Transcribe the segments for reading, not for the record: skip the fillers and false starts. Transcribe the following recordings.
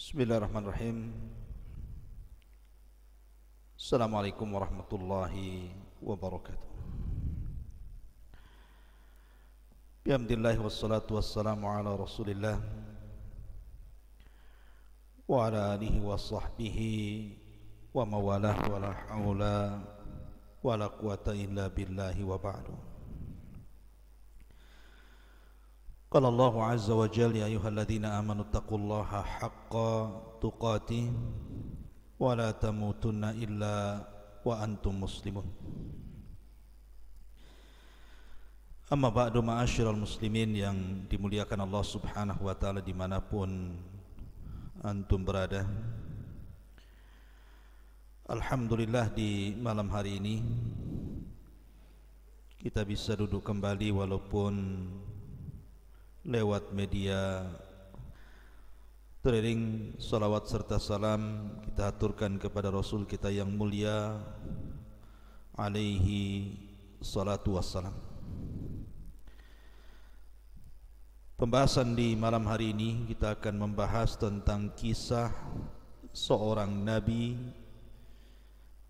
Bismillahirrahmanirrahim. Assalamualaikum warahmatullahi wabarakatuh. Bihamdillah wassalatu wassalamu ala rasulillah wa ala alihi wa sahbihi wa mawalah wa la hawla wa la quwata illa billahi wa ba'du. Qala Allahu azza wa jalla ya ayyuhalladzina amanu taqullaha haqqa tuqatih wa la tamutunna illa wa antum muslimun. Amma ba'du, ma'asyiral muslimin yang dimuliakan Allah subhanahu wa ta'ala dimanapun antum berada. Alhamdulillah, di malam hari ini kita bisa duduk kembali walaupun lewat media trailing. Salawat serta salam kita aturkan kepada Rasul kita yang mulia alaihi salatu wassalam. Pembahasan di malam hari ini kita akan membahas tentang kisah seorang nabi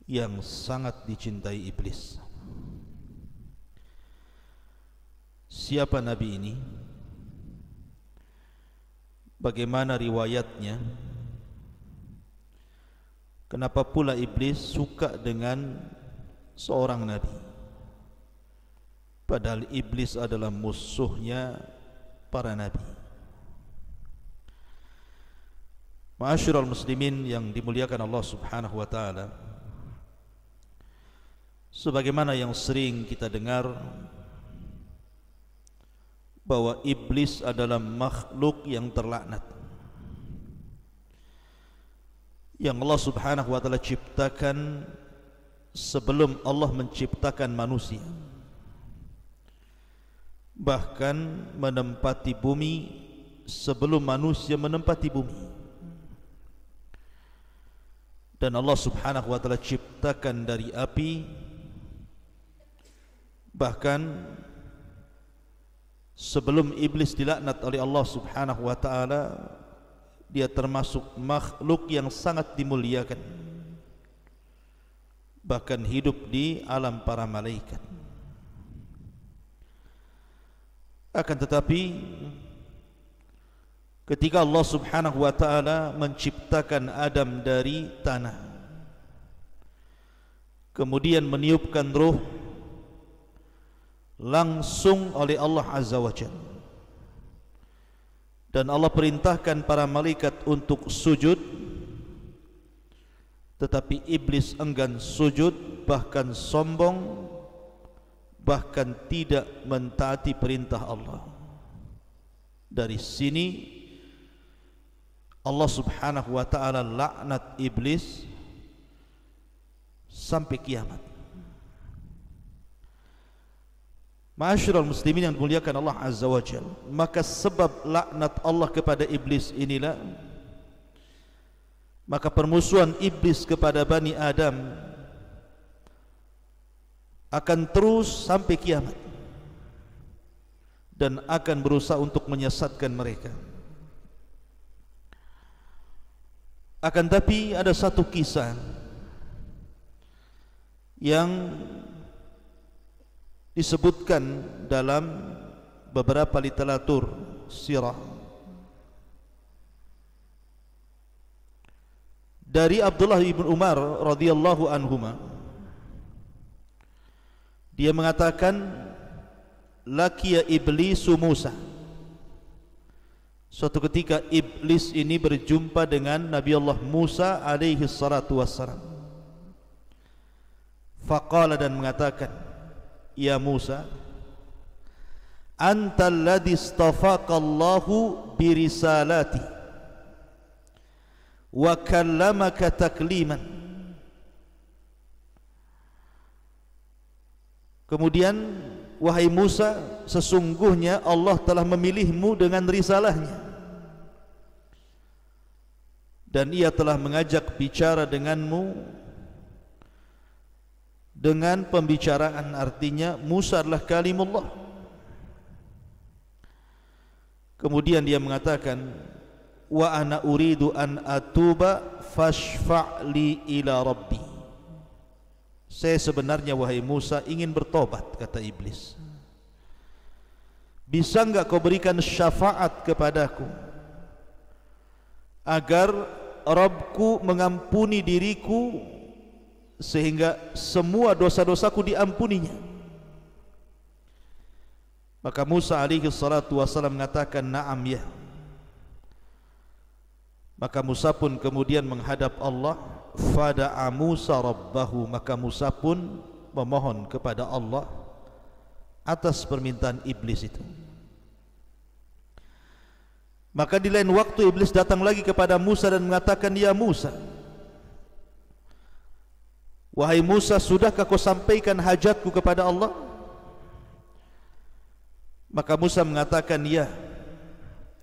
yang sangat dicintai iblis. Siapa nabi ini? Bagaimana riwayatnya? Kenapa pula iblis suka dengan seorang nabi? Padahal iblis adalah musuhnya para nabi. Ma'asyiral muslimin yang dimuliakan Allah subhanahu wa ta'ala, sebagaimana yang sering kita dengar bahwa iblis adalah makhluk yang terlaknat, yang Allah subhanahu wa ta'ala ciptakan sebelum Allah menciptakan manusia, bahkan menempati bumi sebelum manusia menempati bumi. Dan Allah subhanahu wa ta'ala ciptakan dari api, bahkan sebelum iblis dilaknat oleh Allah subhanahu wa ta'ala, dia termasuk makhluk yang sangat dimuliakan, bahkan hidup di alam para malaikat. Akan tetapi ketika Allah subhanahu wa ta'ala menciptakan Adam dari tanah, kemudian meniupkan ruh langsung oleh Allah azza wa jalla, dan Allah perintahkan para malaikat untuk sujud, tetapi iblis enggan sujud, bahkan sombong, bahkan tidak mentaati perintah Allah. Dari sini Allah subhanahu wa ta'ala laknat iblis sampai kiamat. Ma'asyiral muslimin yang dimuliakan Allah azza wa jalla, maka sebab laknat Allah kepada iblis inilah, maka permusuhan iblis kepada Bani Adam akan terus sampai kiamat dan akan berusaha untuk menyesatkan mereka. Akan tapi ada satu kisah yang disebutkan dalam beberapa literatur sirah dari Abdullah bin Umar radhiyallahu anhuma. Dia mengatakan, laqiya iblisu Musa. Suatu ketika iblis ini berjumpa dengan Nabi Allah Musa alaihi salatu wassalam. Faqala, dan mengatakan, ya Musa, anta alladhi istafaqallahu birisalati wa kallamaka takliman. Kemudian, wahai Musa, sesungguhnya Allah telah memilihmu dengan risalahnya, dan ia telah mengajak bicara denganmu dengan pembicaraan. Artinya Musa adalah kalimullah. Kemudian dia mengatakan, wa ana uridu an atuba fashfa'li ila rabbi. Saya sebenarnya wahai Musa ingin bertobat, kata iblis. Bisa enggak kau berikan syafaat kepadaku agar Rabbku mengampuni diriku sehingga semua dosa-dosaku diampuninya. Maka Musa alaihi salatu wasallam mengatakan na'am ya. Maka Musa pun kemudian menghadap Allah. Fada'a Musa rabbahu, maka Musa pun memohon kepada Allah atas permintaan iblis itu. Maka di lain waktu iblis datang lagi kepada Musa dan mengatakan, ya Musa, wahai Musa, sudahkah kau sampaikan hajatku kepada Allah? Maka Musa mengatakan, ya,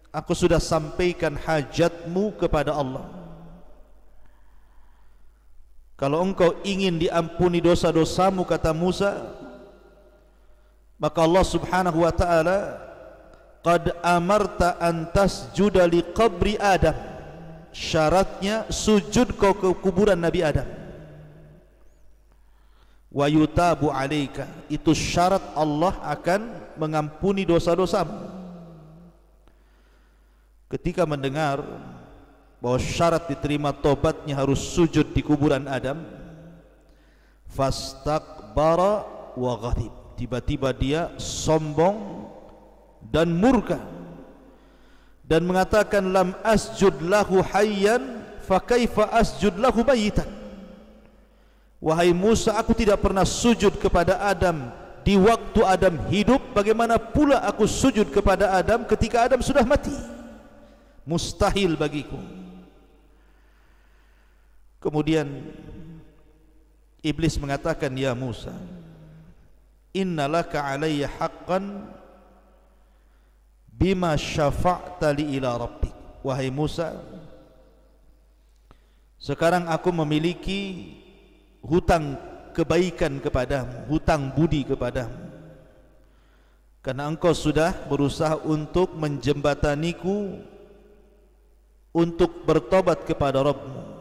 aku sudah sampaikan hajatmu kepada Allah. Kalau engkau ingin diampuni dosa-dosamu, kata Musa, maka Allah subhanahu wa ta'ala qad amarta an tasjuda li qabri Adam. Syaratnya sujud kau ke kuburan Nabi Adam. Wa yutabu alaika, itu syarat Allah akan mengampuni dosa-dosamu. Ketika mendengar bahwa syarat diterima tobatnya harus sujud di kuburan Adam, fastakbara wa ghadib, tiba-tiba dia sombong dan murka dan mengatakan, lam asjud lahu hayyan fa kaifa asjud lahu mayitan. Wahai Musa, aku tidak pernah sujud kepada Adam di waktu Adam hidup, bagaimana pula aku sujud kepada Adam ketika Adam sudah mati? Mustahil bagiku. Kemudian iblis mengatakan, ya Musa, innalaka alayya haqqan bima syafa'ta li ila rabbik. Wahai Musa, sekarang aku memiliki hutang kebaikan kepadamu, hutang budi kepadamu, karena engkau sudah berusaha untuk menjembataniku untuk bertobat kepada Rabbmu.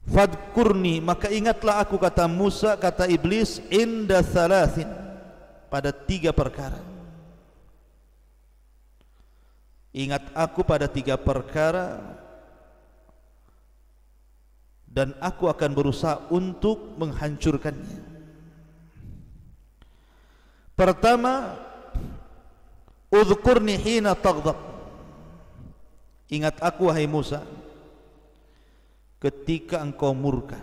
Fadkurni, maka ingatlah aku, kata Musa, kata iblis, inda thalathin, pada 3 perkara. Ingat aku pada 3 perkara, dan aku akan berusaha untuk menghancurkannya. Pertama, udhkurni hina taghdab. Ingat aku wahai Musa ketika engkau murka,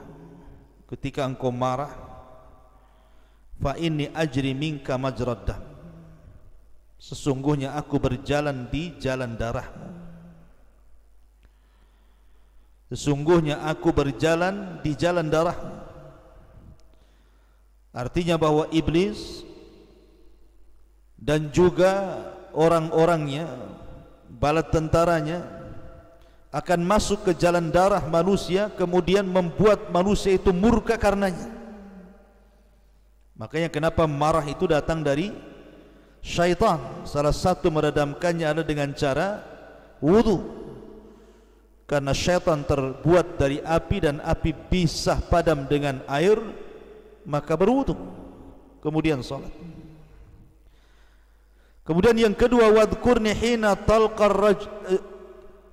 ketika engkau marah. Fa inni ajri minka majrad dam, sesungguhnya aku berjalan di jalan darahmu. Sesungguhnya aku berjalan di jalan darahmu. Artinya bahwa iblis dan juga orang-orangnya, bala tentaranya, akan masuk ke jalan darah manusia, kemudian membuat manusia itu murka karenanya. Makanya kenapa marah itu datang dari syaitan. Salah satu meredamkannya adalah dengan cara wudu, karena syaitan terbuat dari api dan api bisa padam dengan air, maka berwudu kemudian salat. Kemudian yang kedua, wadhkurni hina talqa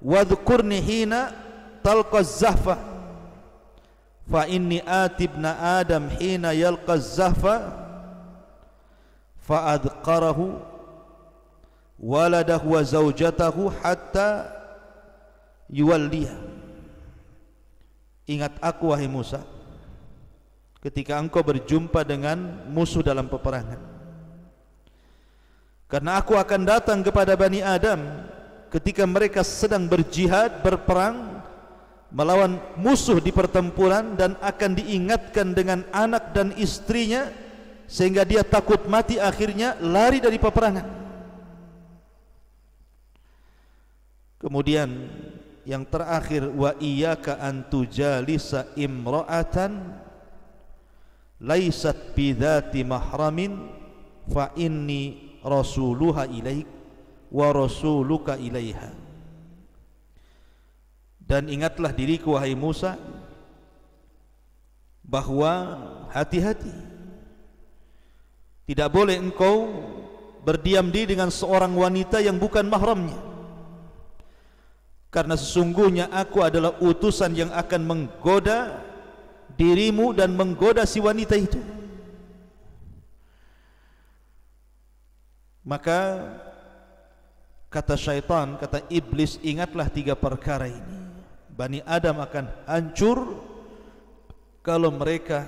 wadhkurni hina talqa zahfa fa inni atibna adam hina yalqa zahfa fa adqarahu waladahu wa zawjatahu hatta yuwalliha. Ingat aku wahai Musa ketika engkau berjumpa dengan musuh dalam peperangan, karena aku akan datang kepada Bani Adam ketika mereka sedang berjihad, berperang melawan musuh di pertempuran, dan akan diingatkan dengan anak dan istrinya sehingga dia takut mati, akhirnya lari dari peperangan. Kemudian yang terakhir, wa iyyaka an tujalisa imra'atan laysat bidzati mahramin fa inni rasuluha ilaik wa rasuluka ilaiha. Dan ingatlah diriku wahai Musa bahwa hati-hati, tidak boleh engkau berdiam diri dengan seorang wanita yang bukan mahramnya, karena sesungguhnya aku adalah utusan yang akan menggoda dirimu dan menggoda si wanita itu. Maka kata syaitan, kata iblis, ingatlah 3 perkara ini. Bani Adam akan hancur kalau mereka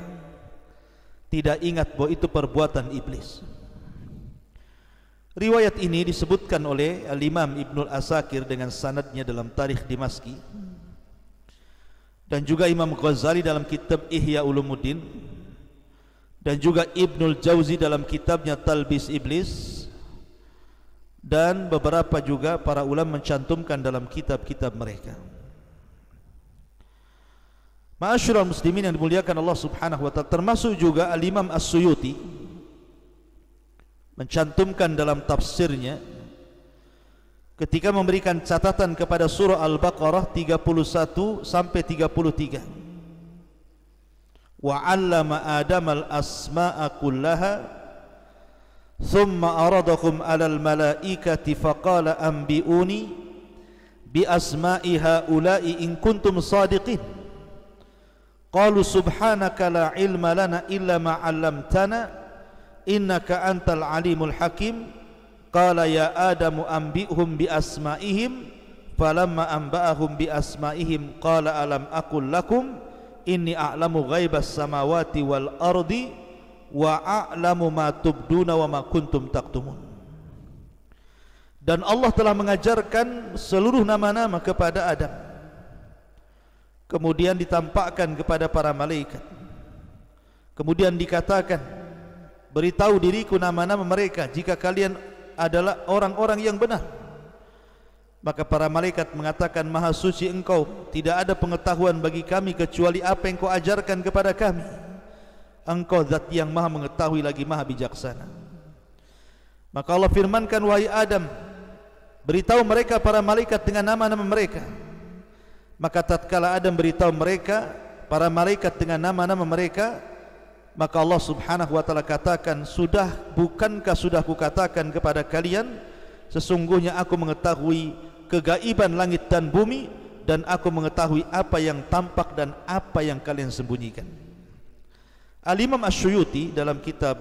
tidak ingat bahwa itu perbuatan iblis. Riwayat ini disebutkan oleh Al-Imam Ibnul Asakir dengan sanadnya dalam Tarikh Dimaski, dan juga Imam Ghazali dalam kitab Ihya Ulumuddin, dan juga Ibnul Jauzi dalam kitabnya Talbis Iblis, dan beberapa juga para ulama mencantumkan dalam kitab-kitab mereka. Ma'asyiral muslimin yang dimuliakan Allah Subhanahu wa taala, termasuk juga Al-Imam As-Suyuti mencantumkan dalam tafsirnya ketika memberikan catatan kepada surah Al-Baqarah 31 sampai 33. Wa 'allama Adamal asma'a kullaha thumma aradahum 'alal malaikati faqala anbi'uni bi asma'i haula'i in kuntum shadiqin. Qalu subhanaka la ilma lana illa ma 'allamtana innaka antal alimul hakim. Qala ya Adamu anbi'hum bi asma'ihim falamma anba'ahum bi asma'ihim qala alam aqul lakum inni a'lamu ghaibas samawati wal ardi wa a'lamu ma tubduna wa ma kuntum taktumun. Dan Allah telah mengajarkan seluruh nama-nama kepada Adam, kemudian ditampakkan kepada para malaikat, kemudian dikatakan, beritahu diriku nama-nama mereka jika kalian adalah orang-orang yang benar. Maka para malaikat mengatakan, maha suci engkau, tidak ada pengetahuan bagi kami kecuali apa yang kau ajarkan kepada kami. Engkau zat yang maha mengetahui lagi maha bijaksana. Maka Allah firmankan, wahai Adam, beritahu mereka para malaikat dengan nama-nama mereka. Maka tatkala Adam beritahu mereka para malaikat dengan nama-nama mereka, maka Allah Subhanahu wa taala katakan, bukankah sudah kukatakan kepada kalian, sesungguhnya aku mengetahui kegaiban langit dan bumi, dan aku mengetahui apa yang tampak dan apa yang kalian sembunyikan. Al-Imam Asy-Syuyuti dalam kitab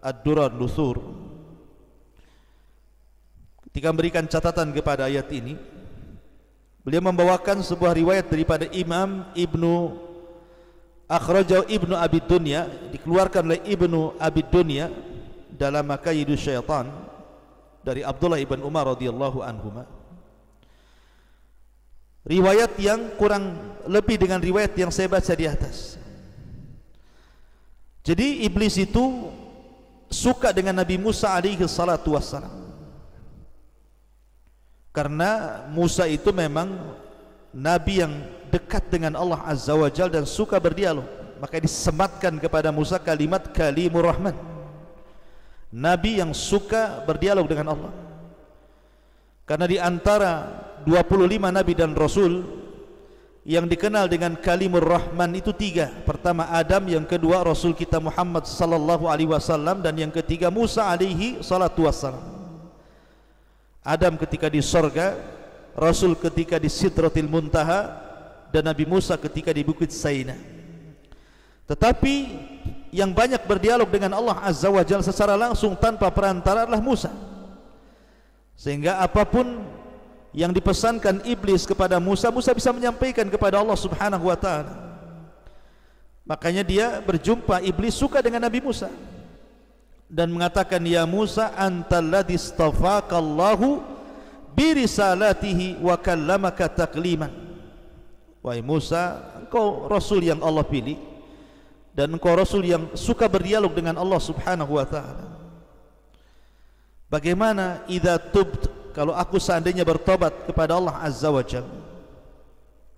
Ad-Durar Nuthur ketika memberikan catatan kepada ayat ini, beliau membawakan sebuah riwayat daripada Imam Ibnu Akhrajahu Ibnu Abi Dunya, dikeluarkan oleh Ibnu Abi Dunya dalam Makayidus Syaitan, dari Abdullah ibn Umar radhiyallahu anhuma. Riwayat yang kurang lebih dengan riwayat yang saya baca di atas. Jadi iblis itu suka dengan Nabi Musa alaihi salatu wassalam, karena Musa itu memang nabi yang dekat dengan Allah Azza wa Jalla dan suka berdialog. Maka disematkan kepada Musa kalimat Kalimur Rahman, nabi yang suka berdialog dengan Allah. Karena di antara 25 nabi dan rasul yang dikenal dengan Kalimur Rahman itu 3. Pertama Adam, yang kedua Rasul kita Muhammad sallallahu alaihi wasallam, dan yang ketiga Musa alaihi salatu wassalam. Adam ketika di sorga, Rasul ketika di Sidratil Muntaha, dan Nabi Musa ketika di Bukit Saina. Tetapi yang banyak berdialog dengan Allah Azza wa Jalla secara langsung tanpa perantara adalah Musa. Sehingga apapun yang dipesankan iblis kepada Musa, Musa bisa menyampaikan kepada Allah Subhanahu wa taala. Makanya dia berjumpa iblis suka dengan Nabi Musa dan mengatakan, ya Musa antal ladzi istafaqallahu bi risalatihi wa kallamaka takliman. Wahai Musa, engkau rasul yang Allah pilih dan engkau rasul yang suka berdialog dengan Allah Subhanahu wa taala. Bagaimana idza tubt, kalau aku seandainya bertobat kepada Allah Azza wa Jalla,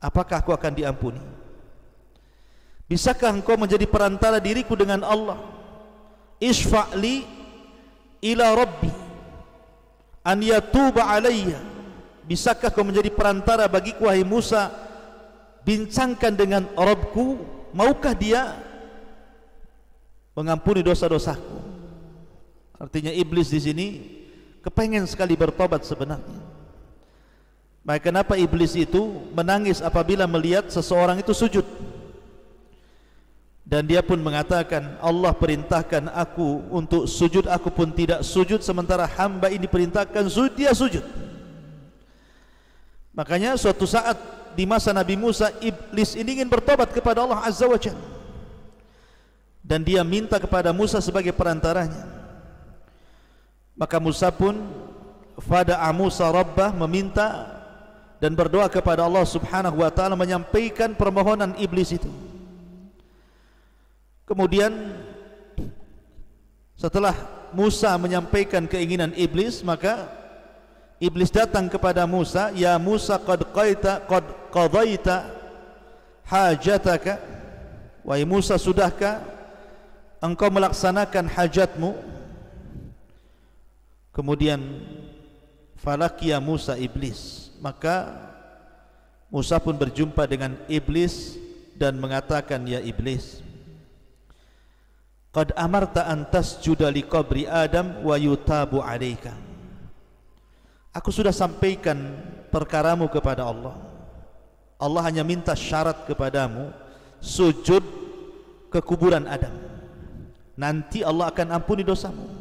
apakah aku akan diampuni? Bisakah engkau menjadi perantara diriku dengan Allah? Isfa'li ila Rabbi, an yatuba alayya, bisakah kau menjadi perantara bagiku wahai Musa, bincangkan dengan Rabbku, maukah dia mengampuni dosa-dosaku? Artinya iblis di sini kepengen sekali bertobat sebenarnya. Maka kenapa iblis itu menangis apabila melihat seseorang itu sujud? Dan dia pun mengatakan, Allah perintahkan aku untuk sujud, aku pun tidak sujud, sementara hamba ini perintahkan sujud, dia sujud. Makanya suatu saat di masa Nabi Musa, iblis ini ingin bertobat kepada Allah Azza wa Jalla, dan dia minta kepada Musa sebagai perantaranya. Maka Musa pun fada'a Musa Rabbah, meminta dan berdoa kepada Allah Subhanahu wa ta'ala, menyampaikan permohonan iblis itu. Kemudian setelah Musa menyampaikan keinginan iblis, maka iblis datang kepada Musa, ya Musa qad qadaita hajataka, wahai Musa, sudahkah engkau melaksanakan hajatmu? Kemudian falakiya Musa iblis, maka Musa pun berjumpa dengan iblis dan mengatakan, ya iblis, qad amarta an tasjuda li qabri Adam wa yutabu alaika. Aku sudah sampaikan perkaramu kepada Allah. Allah hanya minta syarat kepadamu, sujud ke kuburan Adam, nanti Allah akan ampuni dosamu.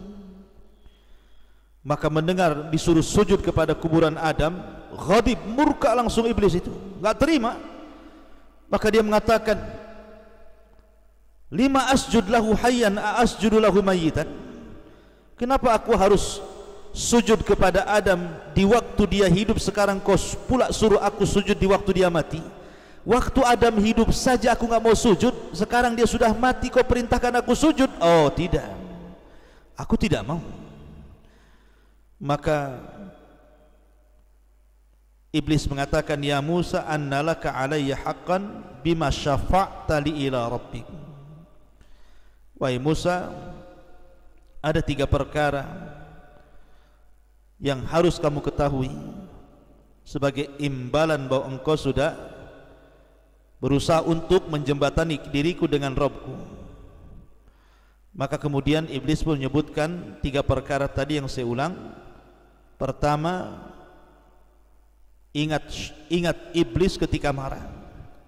Maka mendengar disuruh sujud kepada kuburan Adam, ghadib, murka langsung iblis itu, enggak terima. Maka dia mengatakan, lima asjud lahu hayyan asjudu lahu mayyitan. Kenapa aku harus sujud kepada Adam di waktu dia hidup, sekarang kau pula suruh aku sujud di waktu dia mati? Waktu Adam hidup saja aku enggak mau sujud, sekarang dia sudah mati kau perintahkan aku sujud? Oh tidak, aku tidak mau. Maka iblis mengatakan, ya Musa, annalaka alayya haqqan bima syafa'ta li ila rabbik. Wahai Musa, ada 3 perkara yang harus kamu ketahui sebagai imbalan bahwa engkau sudah berusaha untuk menjembatani diriku dengan Rabbku. Maka kemudian iblis pun menyebutkan 3 perkara tadi yang saya ulang. Pertama, ingat iblis ketika marah,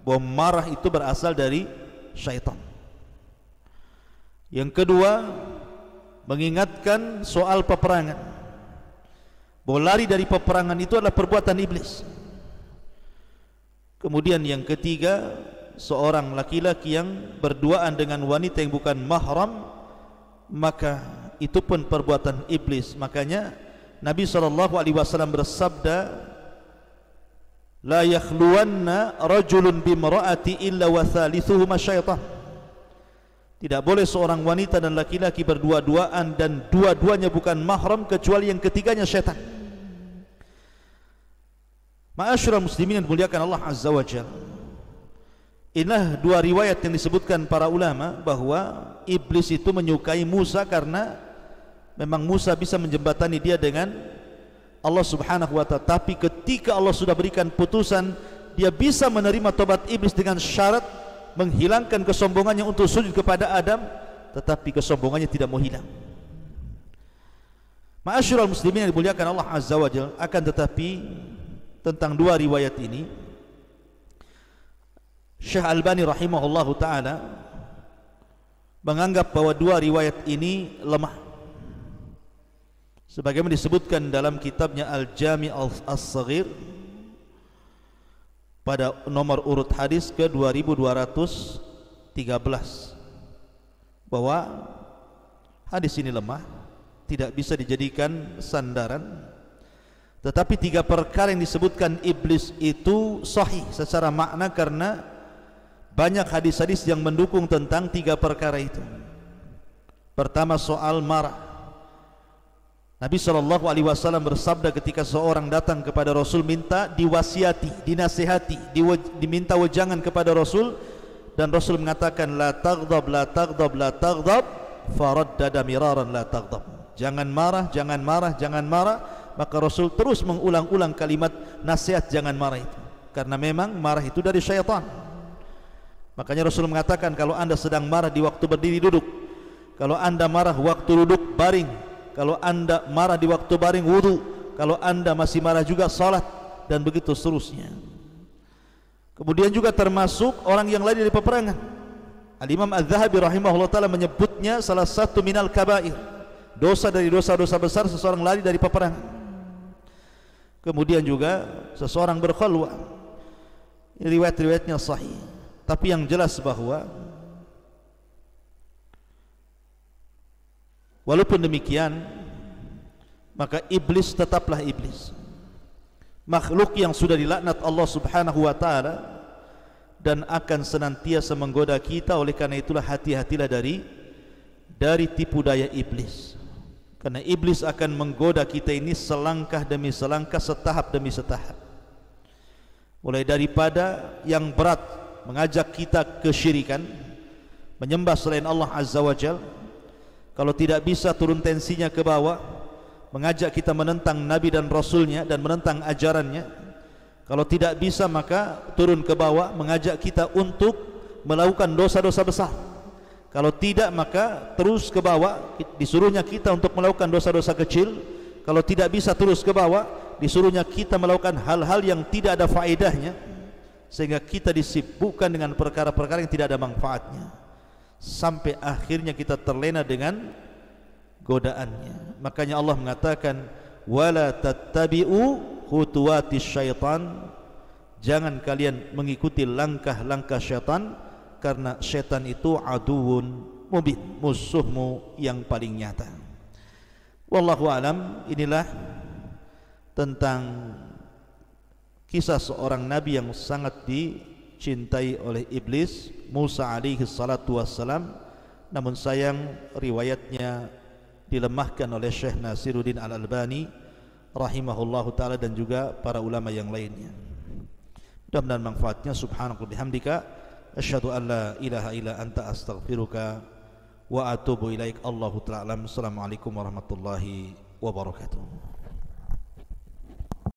bahwa marah itu berasal dari syaitan. Yang kedua, mengingatkan soal peperangan, bahwa lari dari peperangan itu adalah perbuatan iblis. Kemudian yang ketiga, seorang laki-laki yang berduaan dengan wanita yang bukan mahram, maka itu pun perbuatan iblis. Makanya Nabi SAW bersabda, la yakhluwanna rajulun bimra'ati illa wa thalithuhuma syaitan. Tidak boleh seorang wanita dan laki-laki berdua-duaan dan dua-duanya bukan mahram kecuali yang ketiganya syaitan. Ma'asyiral muslimin yang dimuliakan Allah Azza wa Jalla, inilah 2 riwayat yang disebutkan para ulama bahwa iblis itu menyukai Musa karena memang Musa bisa menjembatani dia dengan Allah Subhanahu wa ta'ala. Tapi ketika Allah sudah berikan putusan, dia bisa menerima tobat iblis dengan syarat menghilangkan kesombongannya untuk sujud kepada Adam, tetapi kesombongannya tidak mau hilang. Ma'asyiral muslimin yang dimuliakan Allah Azza wa Jalla, akan tetapi tentang 2 riwayat ini Syekh Albani rahimahullahu ta'ala menganggap bahwa 2 riwayat ini lemah, sebagaimana disebutkan dalam kitabnya Al-Jami' As-Saghir pada nomor urut hadis ke 2213, bahwa hadis ini lemah, tidak bisa dijadikan sandaran. Tetapi 3 perkara yang disebutkan iblis itu sahih secara makna, karena banyak hadis-hadis yang mendukung tentang 3 perkara itu. Pertama, soal marah. Nabi SAW bersabda ketika seorang datang kepada Rasul minta diwasiati, dinasihati, diminta wejangan kepada Rasul, dan Rasul mengatakan, la taghdab, la taghdab, la taghdab, faraddada miraran, la taghdab. Jangan marah, jangan marah, jangan marah. maka Rasul terus mengulang-ulang kalimat nasihat jangan marah itu, karena memang marah itu dari syaitan. Makanya Rasul mengatakan, kalau anda sedang marah di waktu berdiri duduk, kalau anda marah waktu duduk baring, kalau anda marah di waktu baring wudu, kalau anda masih marah juga salat, dan begitu seterusnya. Kemudian juga termasuk orang yang lari dari peperangan. Al-Imam Al-Zahabi rahimahullah ta'ala menyebutnya salah satu minal kabair, dosa dari dosa-dosa besar seseorang lari dari peperangan. Kemudian juga seseorang berkhalwah, riwayat-riwayatnya sahih. Tapi yang jelas bahwa walaupun demikian, maka iblis tetaplah iblis, makhluk yang sudah dilaknat Allah subhanahu wa ta'ala, dan akan senantiasa menggoda kita. Oleh karena itulah hati-hatilah dari tipu daya iblis, karena iblis akan menggoda kita ini selangkah demi selangkah, setahap demi setahap. Mulai daripada yang berat, mengajak kita kesyirikan, menyembah selain Allah azza wa jal. Kalau tidak bisa, turun tensinya ke bawah, mengajak kita menentang Nabi dan Rasulnya dan menentang ajarannya. Kalau tidak bisa, maka turun ke bawah, mengajak kita untuk melakukan dosa-dosa besar. Kalau tidak, maka terus ke bawah, disuruhnya kita untuk melakukan dosa-dosa kecil. Kalau tidak bisa terus ke bawah, disuruhnya kita melakukan hal-hal yang tidak ada faedahnya, sehingga kita disibukkan dengan perkara-perkara yang tidak ada manfaatnya, sampai akhirnya kita terlena dengan godaannya. Makanya Allah mengatakan, wala tattabi'u khutuwatis syaitan, jangan kalian mengikuti langkah-langkah syaitan, karena syaitan itu aduun mubin, musuhmu yang paling nyata. Wallahu alam. Inilah tentang kisah seorang nabi yang sangat dicintai oleh iblis, Musa alaihi salatu wassalam. Namun sayang, riwayatnya dilemahkan oleh Syekh Nasiruddin Al-Albani rahimahullahu ta'ala, dan juga para ulama yang lainnya. Mudah-mudahan manfaatnya. Subhanallahi bihamdika, asyhadu an la ilaha illa anta, astaghfiruka wa atubu ilaik. Allahu ta'ala alam. Assalamualaikum warahmatullahi wabarakatuh.